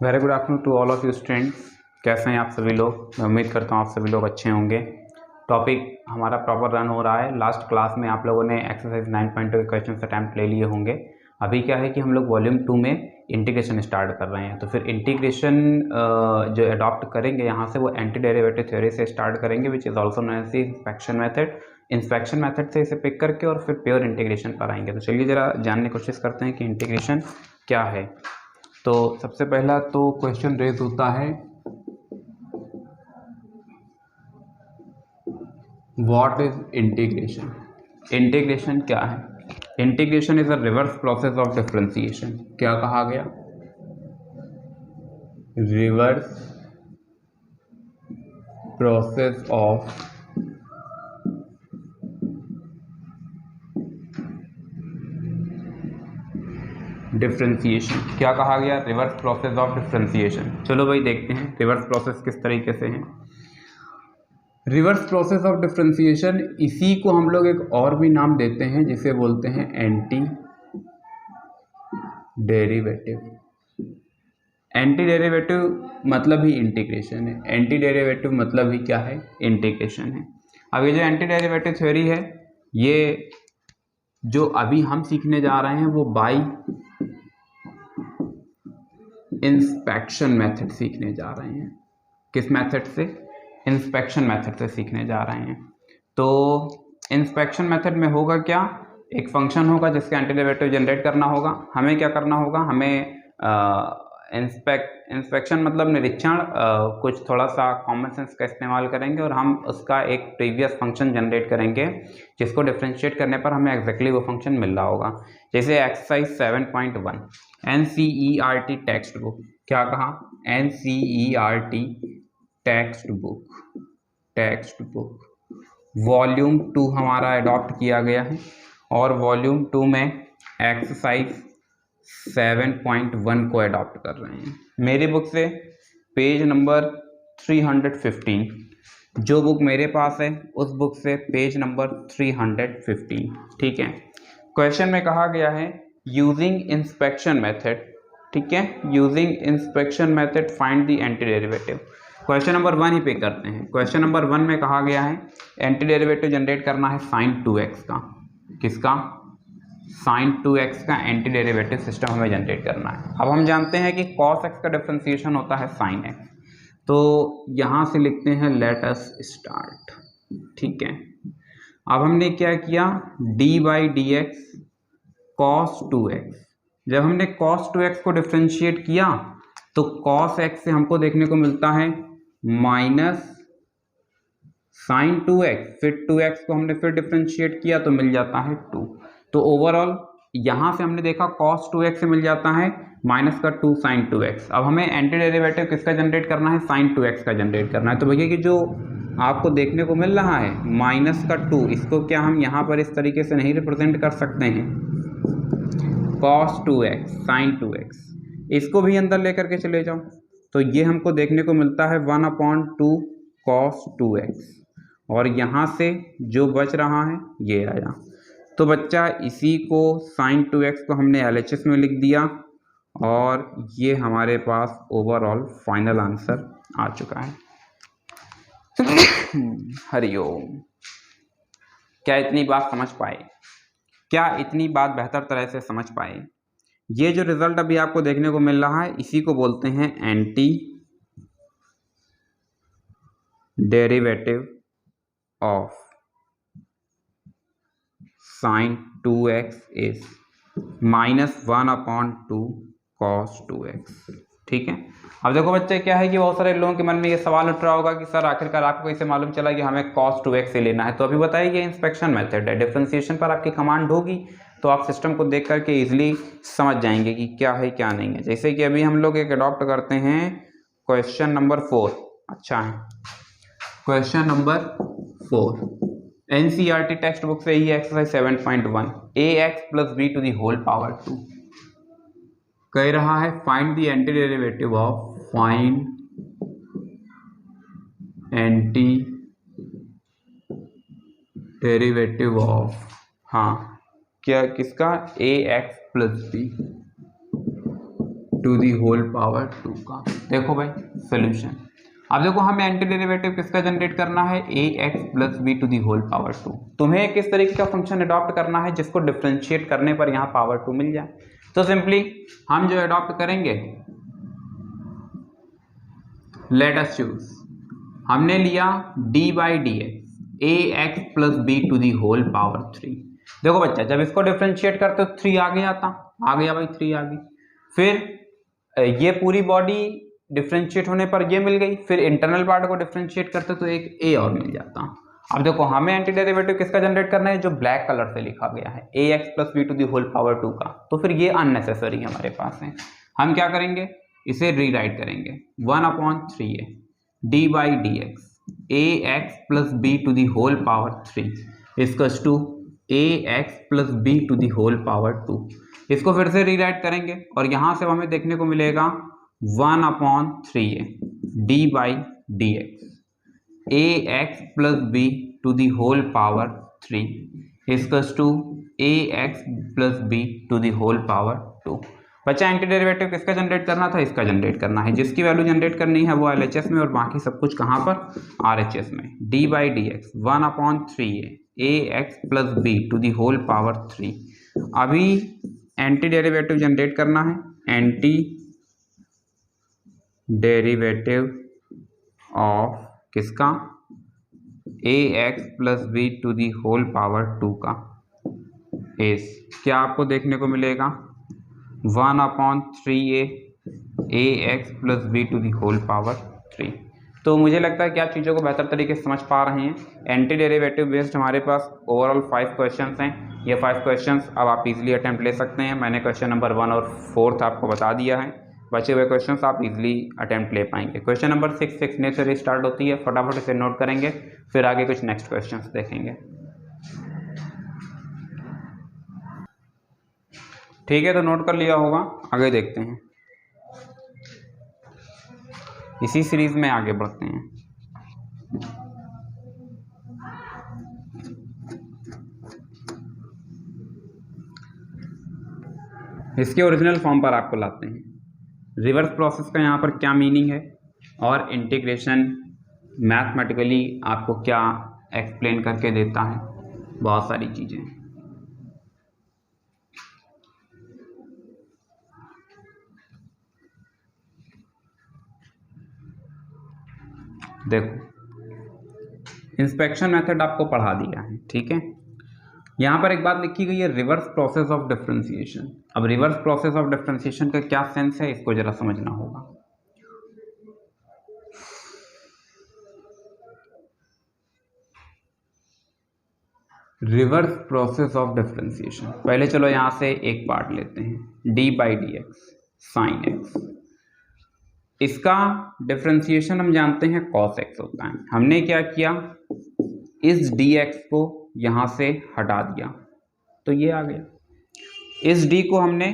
Very good afternoon to all of you students. कैसे हैं आप सभी लोग? मैं उम्मीद करता हूँ आप सभी लोग अच्छे होंगे। टॉपिक हमारा प्रॉपर रन हो रहा है। लास्ट क्लास में आप लोगों ने एक्सरसाइज 9.2 के क्वेश्चन अटैम्प्ट ले लिए होंगे। अभी क्या है कि हम लोग वॉल्यूम 2 में इंटीग्रेशन स्टार्ट कर रहे हैं। तो फिर इंटीग्रेशन जो अडॉप्ट करेंगे यहाँ से वो एंटी डेरिवेटिव थ्योरी से स्टार्ट करेंगे, which is also known as the inspection method. Inspection method से इसे पिक करके और फिर प्योर इंटीग्रेशन पर आएंगे। तो चलिए ज़रा जानने की कोशिश करते हैं कि इंटीग्रेशन क्या है। तो सबसे पहला तो क्वेश्चन रेज होता है, व्हाट इज इंटीग्रेशन। इंटीग्रेशन क्या है? Integration is a reverse process of differentiation. क्या कहा गया? Reverse process of differentiation. क्या कहा गया? Reverse process of differentiation. चलो भाई देखते हैं रिवर्स प्रोसेस किस तरीके से है। रिवर्स प्रोसेस ऑफ डिफरेंशिएशन, इसी को हम लोग एक और भी नाम देते हैं जिसे बोलते हैं एंटी डेरिवेटिव। एंटी डेरिवेटिव मतलब ही इंटीग्रेशन है। एंटी डेरिवेटिव मतलब ही क्या है? इंटीग्रेशन है। अब ये जो एंटी डेरिवेटिव थ्योरी है, ये जो अभी हम सीखने जा रहे हैं वो बाय इंस्पेक्शन मेथड सीखने जा रहे हैं। किस मेथड से? इंस्पेक्शन मेथड से सीखने जा रहे हैं। तो इंस्पेक्शन मेथड में होगा क्या? एक फंक्शन होगा जिसका एंटी डेरिवेटिव जनरेट करना होगा। हमें क्या करना होगा? हमें इंस्पेक्शन मतलब निरीक्षण, कुछ थोड़ा सा कॉमन सेंस का इस्तेमाल करेंगे और हम उसका एक प्रीवियस फंक्शन जनरेट करेंगे जिसको डिफरेंशिएट करने पर हमें एग्जैक्टली वो फंक्शन मिल रहा होगा। जैसे एक्सरसाइज 7.1 NCERT टेक्स्ट बुक। क्या कहा? NCERT टेक्स्ट बुक वॉल्यूम 2 हमारा अडॉप्ट किया गया है और वॉल्यूम 2 में एक्सरसाइज 7.1 को अडॉप्ट कर रहे हैं। मेरी बुक से पेज नंबर 315, जो बुक मेरे पास है उस बुक से पेज नंबर 315। ठीक है। क्वेश्चन में कहा गया है यूजिंग इंस्पेक्शन मेथड। ठीक है, using inspection method find the anti derivative. Question number 1 ही पे करते हैं। क्वेश्चन नंबर 1 में कहा गया है एंटी डेरिवेटिव जनरेट करना है sin 2x का। किसका? sin 2x का एंटी डेरिवेटिव सिस्टम हमें जनरेट करना है। अब हम जानते हैं कि cos x का डिफरेंशिएशन होता है sin x। तो यहाँ से लिखते हैं लेट अस स्टार्ट। ठीक है, अब हमने क्या किया? d/dx cos 2x। जब हमने cos 2x को डिफरेंशिएट किया तो cos x से हमको देखने को मिलता है माइनस sin 2x, फिर 2x को हमने फिर डिफरेंशिएट किया तो मिल जाता है 2। तो ओवरऑल यहाँ से हमने देखा cos 2x से मिल जाता है माइनस का 2 sin 2x। अब हमें एंटी डेरिवेटिव किसका जनरेट करना है? sin 2x का जनरेट करना है। तो भैया कि जो आपको देखने को मिल रहा है माइनस का 2, इसको क्या हम यहाँ पर इस तरीके से नहीं रिप्रेजेंट कर सकते हैं? cos 2x sin 2x, इसको भी अंदर लेकर के चले जाओ तो ये हमको देखने को मिलता है 1/2 cos 2x और यहाँ से जो बच रहा है ये आया। तो बच्चा इसी को sin 2x को हमने LHS में लिख दिया और ये हमारे पास ओवरऑल फाइनल आंसर आ चुका है। हरिओम। क्या इतनी बात समझ पाए? क्या इतनी बात बेहतर तरह से समझ पाए? ये जो रिजल्ट अभी आपको देखने को मिल रहा है इसी को बोलते हैं anti derivative of sin 2x is -1/2 cos 2x। ठीक है। अब देखो बच्चे क्या है कि बहुत सारे लोगों के मन में ये सवाल उठ रहा होगा कि सर आखिरकार आपको कैसे मालूम चला कि हमें cos 2x से लेना है? तो अभी बताइए ये इंस्पेक्शन मेथड है। डिफरेंशिएशन पर आपकी कमांड होगी तो आप सिस्टम को देख करके इजीली समझ जाएंगे कि क्या है क्या नहीं है। जैसे कि अभी हम लोग एक अडॉप्ट करते हैं क्वेश्चन नंबर 4। अच्छा है, question number 4 NCERT text book से ही exercise 7.1 ax + b to the whole power 2 कह रहा है find the anti derivative of anti derivative of, हाँ क्या, किसका? ax + b to the whole power 2 का। देखो भाई सोल्यूशन, अब देखो हमें एंटी डेरिवेटिव किसका जनरेट करना है, ax plus b to the whole power 2। तुम्हें किस तरीके का फंक्शन अडॉप्ट करना है जिसको डिफरेंशिएट करने पर यहाँ पावर 2 मिल जाए। तो सिंपली हम जो अडॉप्ट करेंगे, लेट अस चूज, हमने लिया d by d x ax plus b to the whole power 3। देखो बच्चा जब इसको डिफरेंशिएट करते तो 3 आगे आता, आ गया भाई 3 आ गई, फिर ये पूरी बॉडी डिफरेंशिएट होने पर ये मिल गई, फिर इंटरनल पार्ट को डिफरेंशिएट करते तो एक ए और मिल जाता। अब देखो हमें एंटी डेरिवेटिव किसका जनरेट करना है, जो ब्लैक कलर से लिखा गया है ax plus b to the whole power 2 का। तो फिर ये अननेसेसरी हमारे पास है, हम क्या करेंगे, इसे रीराइट करेंगे 1/3a d by d x ax plus b to the whole power 3 इक्वल्स टू ax plus b to the whole power 2। इसको फिर से रीराइट करेंगे और यहाँ से हमें देखने को मिलेगा 1/3a d by d x ax plus b to the whole power 3 इक्वल्स टू ax plus b to the whole power 2। बच्चा एंटी डेरिवेटिव किसका जनरेट करना था, इसका जनरेट करना है, जिसकी वैल्यू जनरेट करनी है वो LHS में और बाकी सब कुछ कहाँ पर, RHS में। D by d x 1/3a ax plus b to the whole power 3। अभी एंटी डेरिवेटिव जनरेट करना है, एंटी डेरिवेटिव ऑफ किसका, ax plus b to the whole power 2 का इस क्या आपको देखने को मिलेगा 1/3a ax plus b to the whole power 3। तो मुझे लगता है कि आप चीज़ों को बेहतर तरीके से समझ पा रहे हैं। एंटी डेरिवेटिव बेस्ड हमारे पास ओवरऑल 5 क्वेश्चंस हैं। ये 5 क्वेश्चंस अब आप इजीली अटेम्प्ट ले सकते हैं। मैंने क्वेश्चन नंबर 1 और 4 आपको बता दिया है, बचे हुए क्वेश्चंस आप इजीली अटेम्प्ट ले पाएंगे। क्वेश्चन नंबर 6 सिक्सने से स्टार्ट होती है, फटाफट इसे नोट करेंगे, फिर आगे कुछ नेक्स्ट क्वेश्चंस देखेंगे। ठीक है, तो नोट कर लिया होगा, आगे देखते हैं, इसी सीरीज में आगे बढ़ते हैं। इसके ओरिजिनल फॉर्म पर आपको लाते हैं। रिवर्स प्रोसेस का यहाँ पर क्या मीनिंग है और इंटीग्रेशन मैथमेटिकली आपको क्या एक्सप्लेन करके देता है, बहुत सारी चीज़ें। देखो इंस्पेक्शन मेथड आपको पढ़ा दिया है, ठीक है। यहाँ पर एक बात लिखी गई है, रिवर्स प्रोसेस ऑफ डिफरेंशिएशन। अब रिवर्स प्रोसेस ऑफ डिफरेंशिएशन का क्या सेंस है, इसको जरा समझना होगा। रिवर्स प्रोसेस ऑफ डिफरेंशिएशन, पहले चलो यहाँ से एक पार्ट लेते हैं, D by d x sine x. इसका डिफरेंशिएशन हम जानते हैं cos x होता है। हमने क्या किया, इस dx को यहाँ से हटा दिया तो ये आ गया, इस d को हमने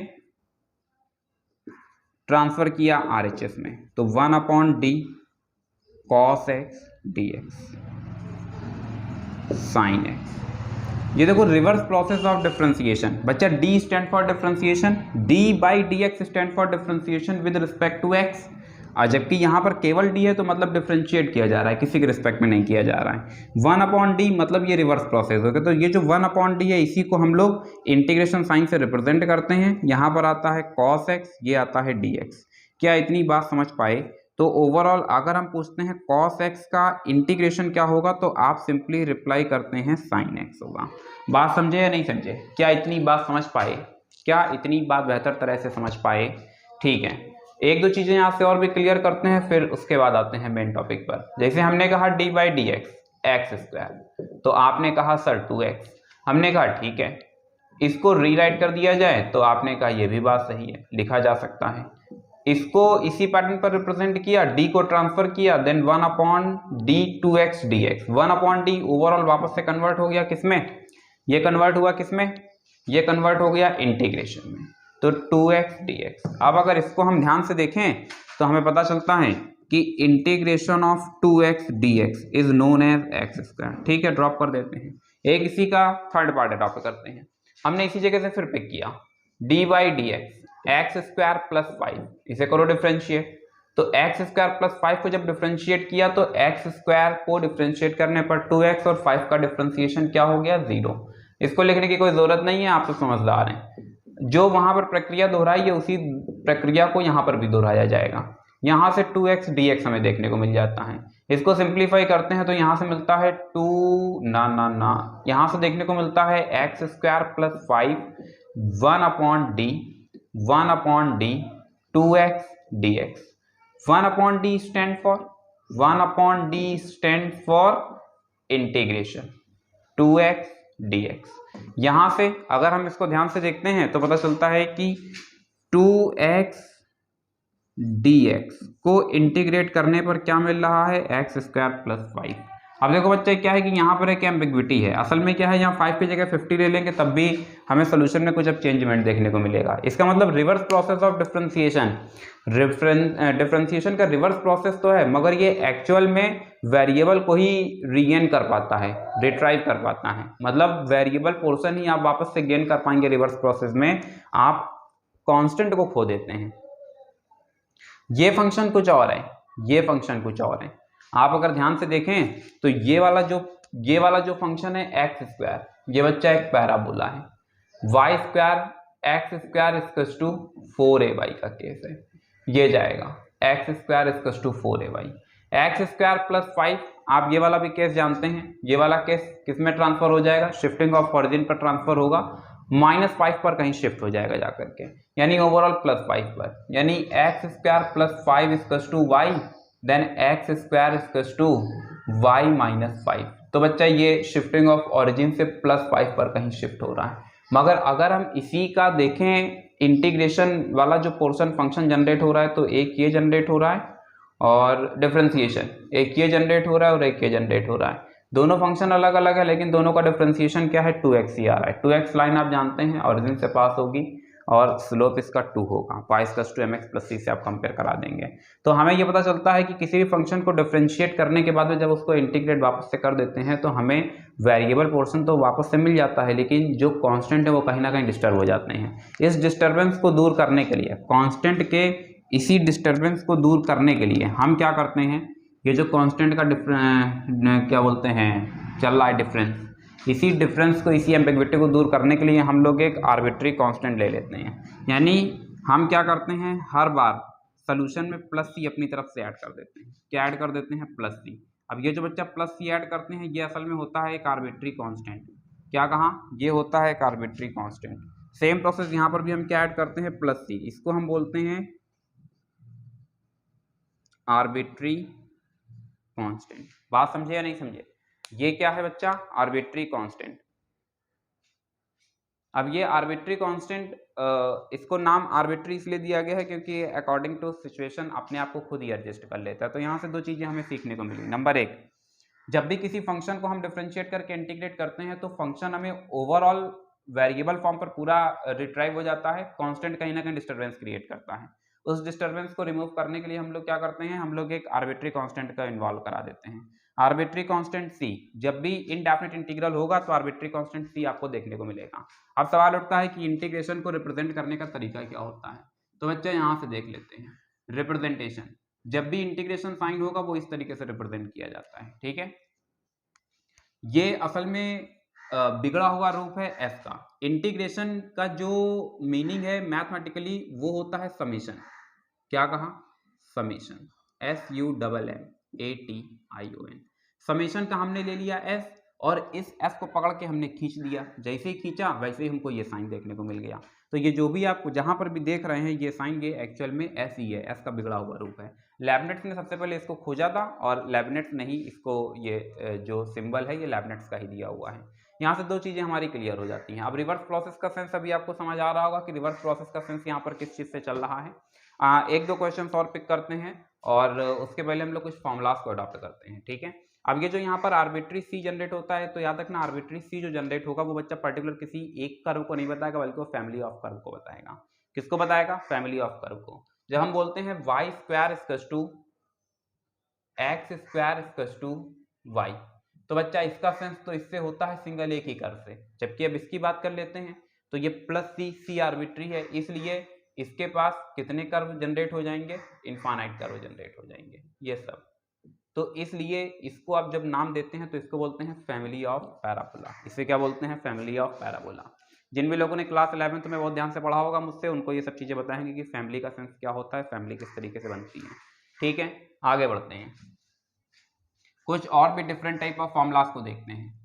ट्रांसफर किया RHS में, तो 1/d cos x dx sin x। ये देखो रिवर्स प्रोसेस ऑफ डिफरेंशिएशन। बच्चा d stand for differentiation, d by d x stand for differentiation with respect to x, और जबकि यहाँ पर केवल d है तो मतलब डिफरेंशिएट किया जा रहा है, किसी के रिस्पेक्ट में नहीं किया जा रहा है। 1/d मतलब ये रिवर्स प्रोसेस हो गया। तो ये जो 1/d है इसी को हम लोग इंटीग्रेशन साइन से रिप्रेजेंट करते हैं। यहाँ पर आता है cos x, ये आता है dx। क्या इतनी बात समझ पाए? तो ओवरऑल अगर हम पूछते हैं cos x का इंटीग्रेशन क्या होगा, तो आप सिंपली रिप्लाई करते हैं sin x होगा। बात समझे या नहीं समझे? क्या इतनी बात समझ पाए? क्या इतनी बात बेहतर तरह से समझ पाए? ठीक है, एक दो चीज़ें यहाँ से और भी क्लियर करते हैं, फिर उसके बाद आते हैं मेन टॉपिक पर। जैसे हमने कहा D by d x x square, तो आपने कहा सर 2x। हमने कहा ठीक है, इसको रीराइट कर दिया जाए, तो आपने कहा यह भी बात सही है, लिखा जा सकता है। इसको इसी पैटर्न पर रिप्रेजेंट किया, d को ट्रांसफर किया, then 1/d 2x dx। 1/d overall वापस से कन्वर्ट हो गया किसमें? ये कन्वर्ट हुआ किसमें? ये कन्वर्ट हो गया इंटीग्रेशन में, तो 2x dx। अब अगर इसको हम ध्यान से देखें तो हमें पता चलता है कि integration of 2x dx is known as x square. ठीक है, ड्रॉप कर देते हैं, एक इसी का थर्ड पार्ट अडॉप्ट करते हैं। हमने इसी जगह से फिर पिक किया d by d x x square plus 5, इसे करो डिफ्रेंशिएट। तो एक्स स्क्वायर प्लस 5 को जब डिफ्रेंशिएट किया तो एक्स स्क्वायर को डिफ्रेंशिएट करने पर 2x और 5 का डिफ्रेंशिएशन क्या हो गया, 0। इसको लिखने की कोई जरूरत नहीं है, आप तो समझदार हैं। जो वहां पर प्रक्रिया दोहराई है उसी प्रक्रिया को यहां पर भी दोहराया जाएगा। यहां से 2x dx हमें देखने को मिल जाता है। इसको सिंप्लीफाई करते हैं तो यहां से मिलता है 2 ना यहां से देखने को मिलता है x square plus 5 1 upon D 2x dx। 1 upon D stand for integration 2x dx। यहां से अगर हम इसको ध्यान से देखते हैं तो पता चलता है कि 2x dx को इंटीग्रेट करने पर क्या मिल रहा है, एक्स स्क्वायर प्लस 5। अब देखो बच्चे क्या है कि यहाँ पर एक एम्बिग्विटी है। असल में क्या है, यहाँ 5 की जगह 50 ले लेंगे तब भी हमें सोल्यूशन में कुछ अब चेंजमेंट देखने को मिलेगा। इसका मतलब reverse process of differentiation, differentiation का रिवर्स प्रोसेस तो है मगर ये एक्चुअल में वेरिएबल को ही रीगेन कर पाता है, रिट्राइव कर पाता है। मतलब वेरिएबल पोर्शन ही आप वापस से गेन कर पाएंगे रिवर्स प्रोसेस में, आप कांस्टेंट को खो देते हैं। ये फंक्शन कुछ और है, ये फंक्शन कुछ और है। आप अगर ध्यान से देखें तो ये वाला जो फंक्शन है एक्स स्क्वायर, ये बच्चा एक पैराबोला है। Y square x square equals to 4ay का केस है, ये जाएगा x square equals to 4ay। X square plus 5, आप ये वाला भी केस जानते हैं। ये वाला केस किस में ट्रांसफर हो जाएगा, शिफ्टिंग ऑफ ओरिजिन पर ट्रांसफर होगा, -5 पर कहीं शिफ्ट हो जाएगा जाकर के, यानी ओवरऑल +5 पर, यानी x square plus 5 equals to y, then x square equals to y -5। तो बच्चा ये शिफ्टिंग ऑफ ओरिजिन से +5 पर कहीं शिफ्ट हो रहा है। मगर अगर हम इसी का देखें इंटीग्रेशन वाला जो पोर्शन फंक्शन जनरेट हो रहा है तो एक ये जनरेट हो रहा है और डिफरेंशिएशन एक ये जनरेट हो रहा है और एक ये जनरेट हो रहा है। दोनों फंक्शन अलग अलग है लेकिन दोनों का डिफरेंशिएशन क्या है, 2x ही आ रहा है। 2x लाइन आप जानते हैं ओरिजिन से पास होगी और स्लोप इसका 2 होगा, pi square to mx plus c से आप कंपेयर करा देंगे। तो हमें ये पता चलता है कि किसी भी फंक्शन को डिफरेंशिएट करने के बाद में जब उसको इंटीग्रेट वापस से कर देते हैं तो हमें वेरिएबल पोर्शन तो वापस से मिल जाता है लेकिन जो कांस्टेंट है वो कहीं ना कहीं डिस्टर्ब हो जाते हैं। इस डिस्टर्बेंस को दूर करने के लिए, कांस्टेंट के इसी डिस्टर्बेंस को दूर करने के लिए हम क्या करते हैं, ये जो कांस्टेंट का क्या बोलते हैं चल रहा है डिफरेंस, इसी डिफरेंस को, इसी एम्बिग्विटी को दूर करने के लिए हम लोग एक आर्बिट्री कांस्टेंट ले लेते हैं। यानी हम क्या करते हैं, हर बार सोल्यूशन में +c अपनी तरफ से ऐड कर देते हैं। क्या ऐड कर देते हैं, +c। अब ये जो बच्चा +c ऐड करते हैं ये असल में होता है एक आर्बिट्री कांस्टेंट। क्या कहा, ये होता है एक आर्बिट्री कांस्टेंट। सेम प्रोसेस यहाँ पर भी हम क्या ऐड करते हैं, +c। इसको हम बोलते हैं आर्बिट्री कांस्टेंट। बात समझे या नहीं समझे, ये क्या है बच्चा, आर्बिट्री कांस्टेंट। अब ये आर्बिट्री कांस्टेंट, इसको नाम आर्बिट्री इसलिए दिया गया है क्योंकि अकॉर्डिंग टू सिचुएशन अपने आप को खुद ही एडजस्ट कर लेता है। तो यहाँ से दो चीजें हमें सीखने को मिली। नंबर 1, जब भी किसी फंक्शन को हम डिफरेंशिएट करके इंटीग्रेट करते हैं तो फंक्शन हमें ओवरऑल वेरिएबल फॉर्म पर पूरा रिट्राइव हो जाता है, कांस्टेंट कहीं ना कहीं डिस्टर्बेंस क्रिएट करता है। उस डिस्टर्बेंस को रिमूव करने के लिए हम लोग क्या करते हैं, हम लोग एक आर्बिट्री कांस्टेंट का इन्वॉल्व करा देते हैं। आर्बिट्री कांस्टेंट c, जब भी इनडेफिनिट इंटीग्रल होगा तो आर्बिट्री कांस्टेंट c आपको देखने को मिलेगा। अब सवाल उठता है कि इंटीग्रेशन को रिप्रेजेंट करने का तरीका क्या होता है। तो बच्चे यहाँ से देख लेते हैं रिप्रेजेंटेशन। जब भी इंटीग्रेशन साइन होगा वो इस तरीके से रिप्रेजेंट किया जाता है, ठीक है। ये असल में बिगड़ा हुआ रूप है f का। इंटीग्रेशन का जो मीनिंग है मैथमेटिकली वो होता है समेशन। क्या कहा, समेशन, SUMMATION। समेशन का हमने ले लिया s और इस s को पकड़ के हमने खींच दिया, जैसे ही खींचा वैसे ही हमको ये साइन देखने को मिल गया। तो ये जो भी आप जहां पर भी देख रहे हैं ये साइन, ये एक्चुअल में s ही है, s का बिगड़ा हुआ रूप है। लेबनिट्ज ने सबसे पहले इसको खोजा था और लेबनिट्ज ने ही इसको, ये जो सिंबल है ये लेबनिट्ज का ही दिया हुआ है। यहाँ से दो चीजें हमारी क्लियर हो जाती हैं। अब रिवर्स प्रोसेस का सेंस अभी आपको समझ आ रहा होगा कि रिवर्स प्रोसेस का सेंस यहाँ पर किस चीज से चल रहा है। एक दो क्वेश्चन और पिक करते हैं और उसके पहले हम लोग कुछ फॉर्मूलाज को अडॉप्ट करते हैं, ठीक है। अब ये जो यहाँ पर आर्बिट्री c जनरेट होता है तो याद रखना आर्बिट्री c जो जनरेट होगा वो बच्चा पर्टिकुलर किसी एक कर्व को नहीं बताएगा बल्कि वो फैमिली ऑफ कर्व को बताएगा। किसको बताएगा, फैमिली ऑफ कर्व को। जब हम बोलते हैं y square equals to x square equals to y, तो बच्चा इसका सेंस तो इससे होता है सिंगल एक ही कर्व से। जबकि अब इसकी बात कर लेते हैं तो ये +c, c आर्बिट्री है इसलिए इसके पास कितने कर्व जनरेट हो जाएंगे, इनफाइनाइट कर्व जनरेट हो जाएंगे ये सब। तो इसलिए इसको आप जब नाम देते हैं तो इसको बोलते हैं फैमिली ऑफ पैराबोला। इसे क्या बोलते हैं, फैमिली ऑफ पैराबोला। जिन भी लोगों ने क्लास 11th में बहुत ध्यान से पढ़ा होगा मुझसे, उनको ये सब चीज़ें बताएंगे कि फैमिली का सेंस क्या होता है, फैमिली किस तरीके से बनती है। ठीक है, आगे बढ़ते हैं, कुछ और भी डिफरेंट टाइप ऑफ फॉर्मूलाज को देखते हैं।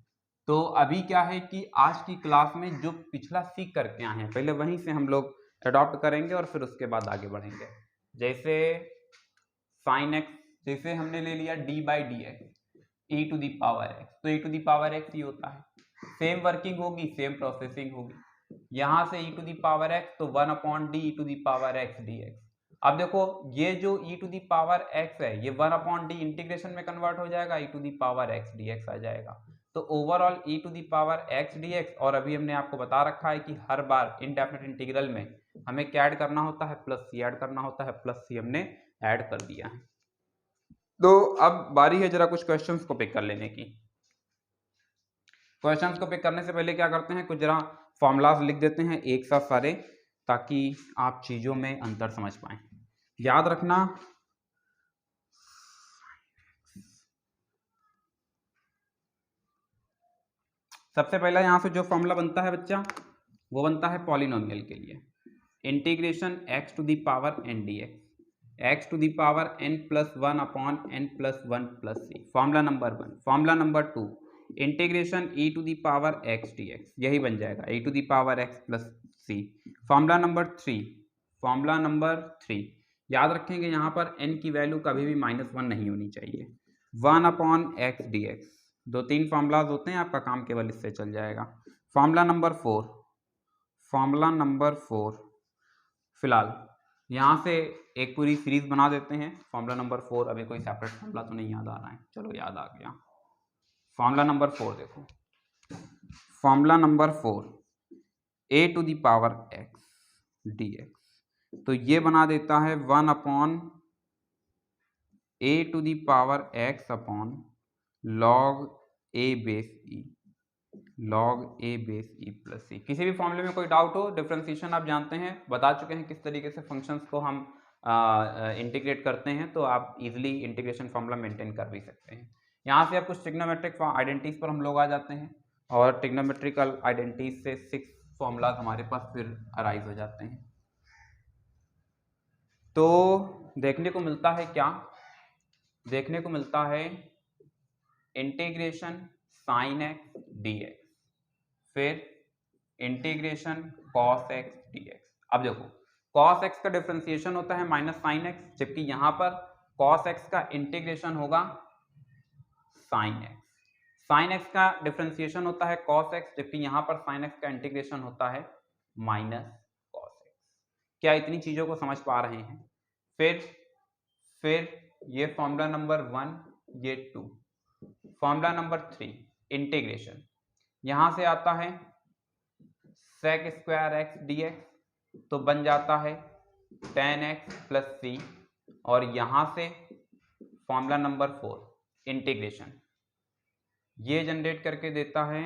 तो अभी क्या है कि आज की क्लास में जो पिछला सीख करके आए हैं पहले वहीं से हम लोग अडॉप्ट करेंगे और फिर उसके बाद आगे बढ़ेंगे। जैसे साइन एक्स, जैसे हमने ले लिया d by d x e to the power x, तो e to the power x ही होता है, सेम वर्किंग होगी, सेम प्रोसेसिंग होगी। यहां से e to the power x तो 1 upon d e to the power x d x. अब देखो ये जो e to the power x है ये 1 अपॉन डी इंटीग्रेशन में कन्वर्ट हो जाएगा, e to the power x dx आ जाएगा। तो overall e to the power x dx, और अभी हमने आपको बता रखा है कि हर बार इनडेफिनेट इंटीग्रल में हमें क्या ऐड करना होता है, प्लस सी ऐड करना होता है, प्लस सी हमने ऐड कर दिया है। तो अब बारी है जरा कुछ क्वेश्चंस को पिक कर लेने की। क्वेश्चंस को पिक करने से पहले क्या करते हैं, कुछ जरा फॉर्मूलाज लिख देते हैं एक साथ सारे, ताकि आप चीजों में अंतर समझ पाएं। याद रखना सबसे पहला यहां से जो फॉर्मूला बनता है बच्चा वो बनता है पॉलिनोमियल के लिए, integration x to the power n dx, x to the power n plus 1 upon n plus 1 plus C, formula number 1। Formula number 2 integration e to the power x dx, यही बन जाएगा e to the power x plus C. Formula number 3, formula number 3 याद रखेंगे यहाँ पर n की value कभी भी -1 नहीं होनी चाहिए, 1 अपॉन x dx। 2-3 फॉर्मूलाज होते हैं, आपका काम केवल इससे चल जाएगा। फॉर्मूला नंबर 4, फॉर्मूला नंबर 4 फिलहाल यहाँ से एक पूरी सीरीज बना देते हैं। फॉर्मूला नंबर 4 अभी कोई सेपरेट फॉर्मूला तो नहीं याद आ रहा है, चलो याद आ गया। फॉर्मूला नंबर 4 देखो, formula number 4 a to the power x dx, तो ये बना देता है 1 upon a to the power x upon log a base e, log a base e plus C. किसी भी फॉर्मूले में कोई डाउट हो, डिफरेंशिएशन आप जानते हैं, बता चुके हैं किस तरीके से फंक्शंस को हम इंटीग्रेट करते हैं, तो आप इजीली इंटीग्रेशन फॉर्मूला मेंटेन कर भी सकते हैं। यहाँ से अब कुछ ट्रिग्नोमेट्रिक आइडेंटिटीज पर हम लोग आ जाते हैं, और ट्रिग्नोमेट्रिकल आइडेंटिटीज से 6 फॉर्मूलाज हमारे पास फिर अराइज हो जाते हैं। तो देखने को मिलता है क्या, देखने को मिलता है इंटीग्रेशन साइन एक्स dx, फिर इंटीग्रेशन कॉस एक्स dx। अब देखो कॉस एक्स का डिफरेंशिएशन होता है माइनस साइन एक्स, जबकि यहां पर कॉस एक्स का इंटीग्रेशन होगा साइन एक्स। साइन एक्स का डिफरेंशिएशन होता है कॉस एक्स, जबकि यहां पर साइन एक्स का इंटीग्रेशन होता है माइनस कॉस एक्स। क्या इतनी चीजों को समझ पा रहे हैं? फिर ये फॉर्मूला नंबर 1, ये 2, फॉर्मूला नंबर 3 इंटीग्रेशन, यहां से आता है sec स्क्वायर एक्स dx, तो बन जाता है tan x प्लस सी, और यहां से फॉर्मूला नंबर 4 इंटीग्रेशन ये जनरेट करके देता है,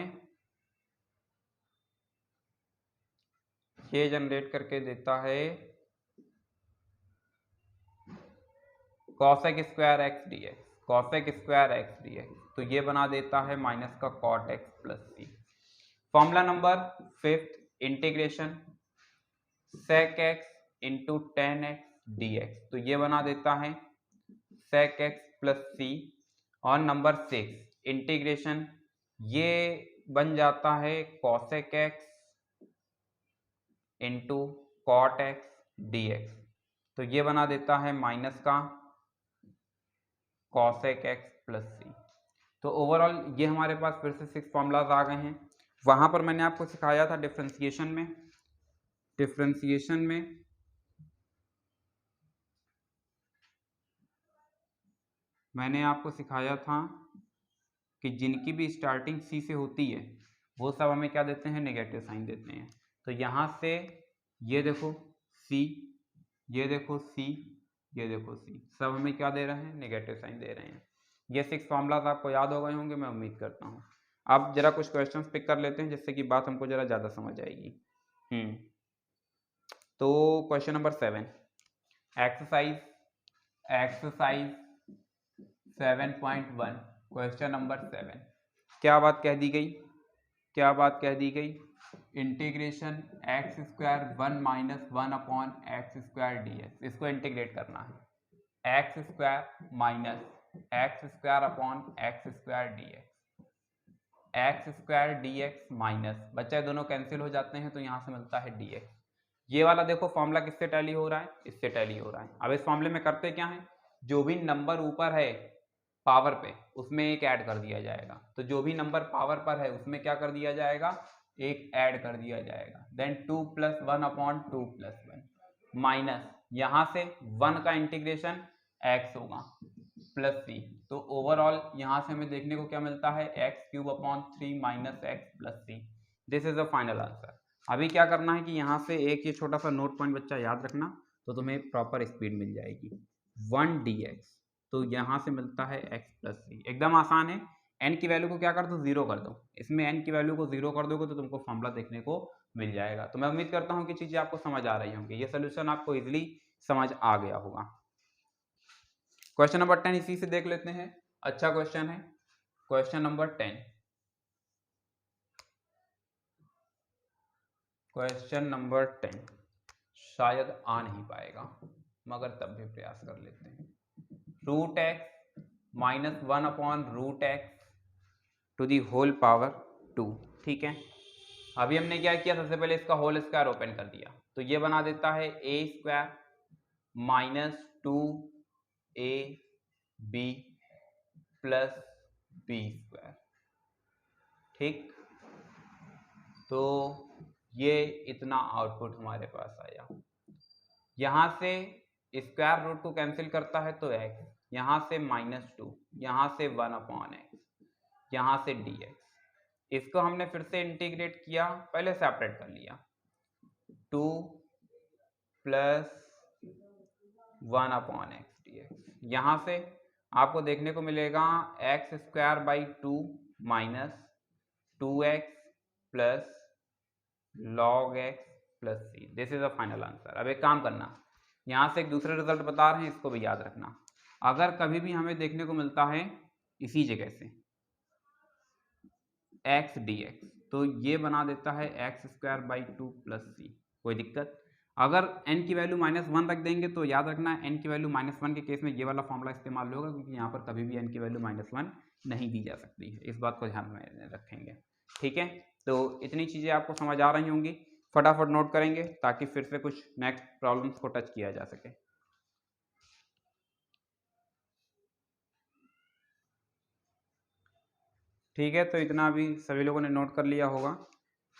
ये जनरेट करके देता है cosec square x dx, cosec square x dx, तो ये बना देता है माइनस का cot x प्लस सी। Formula number 5 integration sec x into tan x dx, तो ये बना देता है sec x प्लस सी। और नंबर 6 इंटीग्रेशन ये बन जाता है cosec x into cot x dx, तो ये बना देता है माइनस का cosec x प्लस सी। तो ओवरऑल ये हमारे पास फिर से 6 फॉर्मूलाज आ गए हैं। वहां पर मैंने आपको सिखाया था डिफरेंशिएशन में, डिफरेंशिएशन में मैंने आपको सिखाया था कि जिनकी भी स्टार्टिंग सी से होती है वो सब हमें क्या देते हैं, नेगेटिव साइन देते हैं। तो यहाँ से ये देखो सी, ये देखो सी, ये देखो सी, सब हमें क्या दे रहे हैं, नेगेटिव साइन दे रहे हैं। ये 6 फॉर्मूलाज आपको याद हो गए होंगे, मैं उम्मीद करता हूँ। अब जरा कुछ क्वेश्चंस पिक कर लेते हैं जिससे कि बात हमको जरा ज़्यादा समझ आएगी। तो question number 7, exercise 7.1, question number 7, क्या बात कह दी गई, क्या बात कह दी गई, integration x square 1 minus 1 upon x square D x, इसको इंटीग्रेट करना है, x square minus x square upon x square D x, x square D x minus, बच्चे दोनों कैंसिल हो जाते हैं तो यहाँ से मिलता है डी एक्स। ये वाला देखो फॉर्मूला किससे टैली हो रहा है, इससे टैली हो रहा है। अब इस फॉर्मूले में करते क्या है, जो भी नंबर ऊपर है पावर पे उसमें एक ऐड कर दिया जाएगा, तो जो भी नंबर पावर पर है उसमें क्या कर दिया जाएगा, एक ऐड कर दिया जाएगा, then 2 plus 1 upon 2 plus 1 minus यहाँ से 1 का इंटीग्रेशन x होगा प्लस सी, तो ओवरऑल यहाँ से हमें देखने को क्या मिलता है, x cube upon 3 minus x plus c. This is the final answer. अभी क्या करना है कि यहाँ से एक ये छोटा सा नोट पॉइंट बच्चा याद रखना, तो तुम्हें प्रॉपर स्पीड मिल जाएगी, 1 dx, तो यहाँ से मिलता है x प्लस सी। एकदम आसान है, n की वैल्यू को क्या कर दो, जीरो कर दो, इसमें n की वैल्यू को जीरो कर दोगे तो तुमको फॉर्मूला देखने को मिल जाएगा। तो मैं उम्मीद करता हूँ कि चीजें आपको समझ आ रही होंगी, ये सोल्यूशन आपको इजिली समझ आ गया होगा। क्वेश्चन नंबर 10 इसी से देख लेते हैं, अच्छा क्वेश्चन है, क्वेश्चन नंबर 10, क्वेश्चन नंबर 10 शायद आ नहीं पाएगा मगर तब भी प्रयास कर लेते हैं। Root x minus 1 upon root x to the whole power 2, ठीक है। अभी हमने क्या किया, सबसे पहले इसका होल स्क्वायर ओपन कर दिया, तो ये बना देता है a square minus 2 a b plus b square, ठीक। तो ये इतना आउटपुट हमारे पास आया। यहाँ से स्क्वायर रूट को कैंसिल करता है तो x, यहाँ से -2, यहाँ से 1 अपॉन एक्स, यहाँ से dx, इसको हमने फिर से इंटीग्रेट किया, पहले सेपरेट कर लिया, 2 प्लस 1 अपॉन एक्स dx, यहाँ से आपको देखने को मिलेगा x square by 2 minus 2x plus log x plus c. This is a final answer. अब एक काम करना, यहाँ से एक दूसरे रिजल्ट बता रहे हैं, इसको भी याद रखना। अगर कभी भी हमें देखने को मिलता है इसी जगह से x dx, तो ये बना देता है एक्स स्क्वायर बाई 2 प्लस सी, कोई दिक्कत। अगर n की वैल्यू -1 रख देंगे तो याद रखना n की वैल्यू -1 के केस में ये वाला फॉर्मूला इस्तेमाल होगा, क्योंकि यहाँ पर कभी भी n की वैल्यू -1 नहीं दी जा सकती है, इस बात को ध्यान में रखेंगे, ठीक है। तो इतनी चीज़ें आपको समझ आ रही होंगी, फटाफट नोट करेंगे ताकि फिर से कुछ नेक्स्ट प्रॉब्लम्स को टच किया जा सके। ठीक है, तो इतना अभी सभी लोगों ने नोट कर लिया होगा,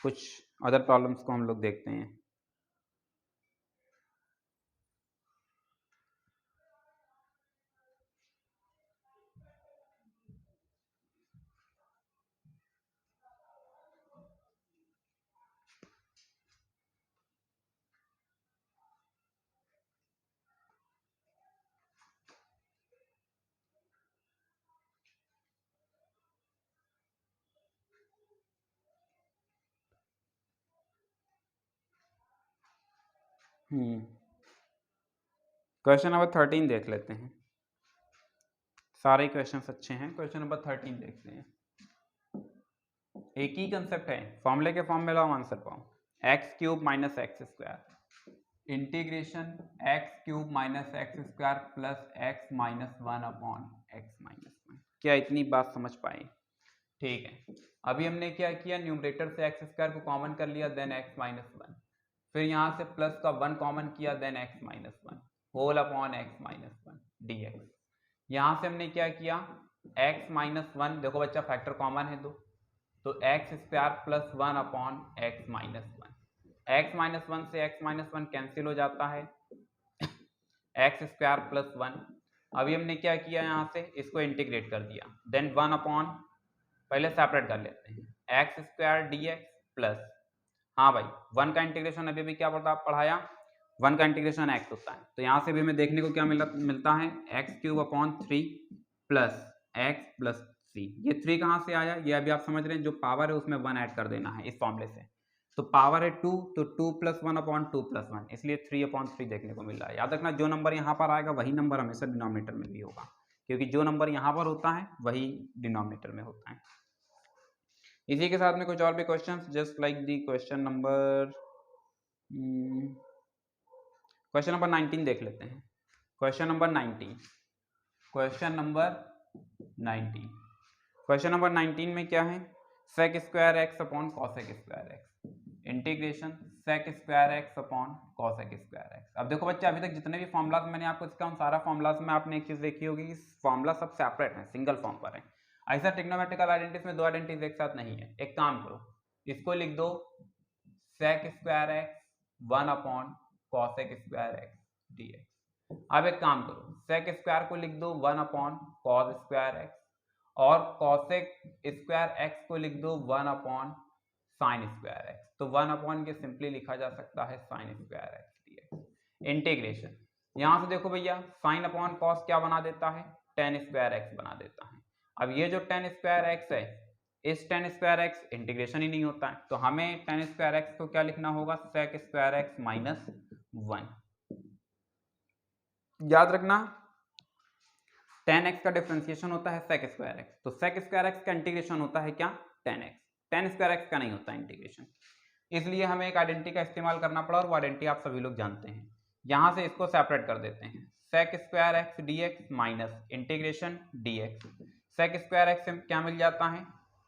कुछ अदर प्रॉब्लम्स को हम लोग देखते हैं। क्वेश्चन नंबर 13 देख लेते हैं, सारे क्वेश्चंस अच्छे हैं। क्वेश्चन नंबर 13 देखते हैं, एक ही कंसेप्ट है, फॉर्मूले के फॉर्म में लाओ, आंसर पाओ। X cube minus x square integration x cube minus x square plus x minus 1 upon x minus 1। क्या इतनी बात समझ पाए? ठीक है, अभी हमने क्या किया, न्यूमरेटर से एक्स स्क्वायर को कॉमन कर लिया, देन एक्स माइनस 1, फिर यहाँ से प्लस का 1 कॉमन किया, then x minus 1 whole upon x minus 1 dx। यहाँ से हमने क्या किया, x माइनस 1, देखो बच्चा फैक्टर कॉमन है दो, तो x square plus 1 upon x minus 1, x minus 1 से एक्स माइनस 1 कैंसिल हो जाता है, एक्स स्क्वायर प्लस 1। अभी हमने क्या किया, यहाँ से इसको इंटीग्रेट कर दिया, देन 1 अपॉन, पहले सेपरेट कर लेते हैं, एक्स स्क्वायर dx प्लस, हाँ भाई 1 का इंटीग्रेशन अभी भी क्या पढ़ाया, 1 का इंटीग्रेशन x होता है, तो यहाँ से भी हमें देखने को क्या मिलता है, x cube upon 3 plus x plus C. ये 3 कहाँ से आया, ये अभी आप समझ रहे हैं, जो पावर है उसमें 1 ऐड कर देना है इस फॉर्मूले से, तो पावर है 2, तो 2 + 1 अपॉन 2 + 1, इसलिए 3/3 देखने को मिल रहा है। याद रखना जो नंबर यहाँ पर आएगा वही नंबर हमेशा डिनोमिनेटर में भी होगा, क्योंकि जो नंबर यहाँ पर होता है वही डिनोमिनेटर में होता है। इसी के साथ में कुछ और भी questions just like the question number 19 देख लेते हैं। क्वेश्चन नंबर 19 में क्या है, sec square x upon cosec square x, integration sec square x upon cosec square x. अब देखो बच्चे, अभी तक जितने भी फॉर्मुलाज मैंने आपको इसका उन सारा फॉर्मुलाज में आपने एक चीज देखी होगी कि फॉर्मुला सब सेपरेट है, सिंगल फॉर्म पर है। ऐसा ट्रिग्नोमेट्रिकल आइडेंटिटीज में दो आइडेंटिटीज एक साथ नहीं है। एक काम करो, इसको लिख दो sec square x 1 upon cosec square x dx। अब एक काम करो, sec स्क्वायर को लिख दो 1 अपॉन cos स्क्वायर एक्स, और cosec स्क्वायर एक्स को लिख दो 1 अपॉन साइन स्क्वायर एक्स। तो 1 अपॉन के सिंपली लिखा जा सकता है sine square x dx। Integration यहां से देखो भैया, साइन अपॉन कॉस क्या बना देता है, tan स्क्वायर एक्स बना देता है। अब ये जो tan स्क्वायर एक्स है, इस tan स्क्वायर एक्स इंटीग्रेशन ही नहीं होता है, तो हमें tan स्क्वायर एक्स को क्या लिखना होगा, sec स्क्वायर एक्स माइनस 1। याद रखना tan x का डिफरेंशिएशन होता है sec स्क्वायर एक्स, तो sec स्क्वायर एक्स का इंटीग्रेशन होता है क्या, tan x। tan square x का नहीं होता इंटीग्रेशन, इसलिए हमें एक आइडेंटिटी का इस्तेमाल करना पड़ा, और वो आइडेंटिटी आप सभी लोग जानते हैं। यहां से इसको सेपरेट कर देते हैं, sec square x dx minus integration dx। sec square x से क्या मिल जाता है,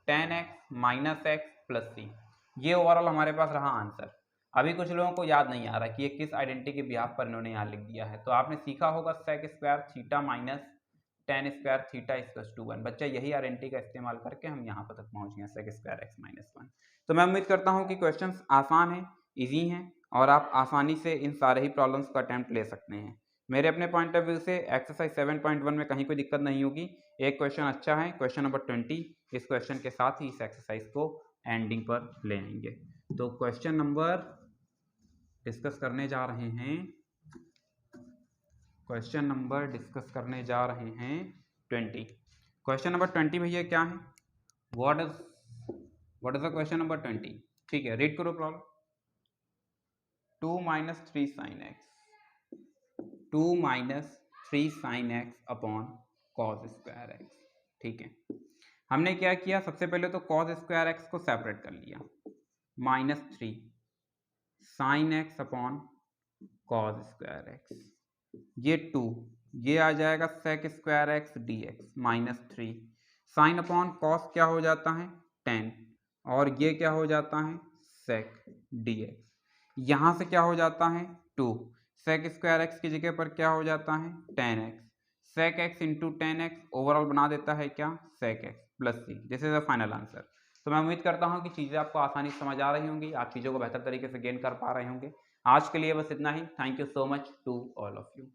tan x minus x plus C. ये ओवरऑल हमारे पास रहा आंसर। अभी कुछ लोगों को याद नहीं आ रहा कि ये किस आइडेंटिटी के बिहाफ पर इन्होंने यहाँ लिख दिया है, तो आपने सीखा होगा sec square theta minus tan square theta equals to 1। बच्चा यही आइडेंटिटी का इस्तेमाल करके हम यहाँ पर तक पहुँच गए, sec स्क्वायर एक्स माइनस 1। तो मैं उम्मीद करता हूँ कि क्वेश्चंस आसान हैं, इजी हैं, और आप आसानी से इन सारे ही प्रॉब्लम्स का अटेम्प्ट ले सकते हैं। मेरे अपने पॉइंट ऑफ व्यू से एक्सरसाइज 7.1 में कहीं कोई दिक्कत नहीं होगी। एक क्वेश्चन अच्छा है, क्वेश्चन नंबर 20, इस क्वेश्चन के साथ ही इस एक्सरसाइज को एंडिंग पर ले आएंगे। तो क्वेश्चन नंबर डिस्कस करने जा रहे हैं, क्वेश्चन नंबर डिस्कस करने जा रहे हैं 20। क्वेश्चन नंबर 20 भैया क्या है, what is the question number 20। ठीक है, रीड करो problem. 2 - 3 sin x, 2 - 3 sin x upon cos square x. ठीक है, हमने क्या किया, सबसे पहले तो cos स्क्वायर एक्स को सेपरेट कर लिया, -3 sin x upon cos square x, ये 2, ये आ जाएगा sec square x dx -3 sine upon cos क्या हो जाता है, tan, और ये क्या हो जाता है, sec dx। यहां से क्या हो जाता है 2, sec स्क्वायर एक्स की जगह पर क्या हो जाता है tan x, sec x into tan x overall बना देता है क्या, sec x plus c. This is the final answer. तो मैं उम्मीद करता हूं कि चीज़ें आपको आसानी से समझ आ रही होंगी, आप चीज़ों को बेहतर तरीके से गेन कर पा रहे होंगे। आज के लिए बस इतना ही। Thank you so much to all of you.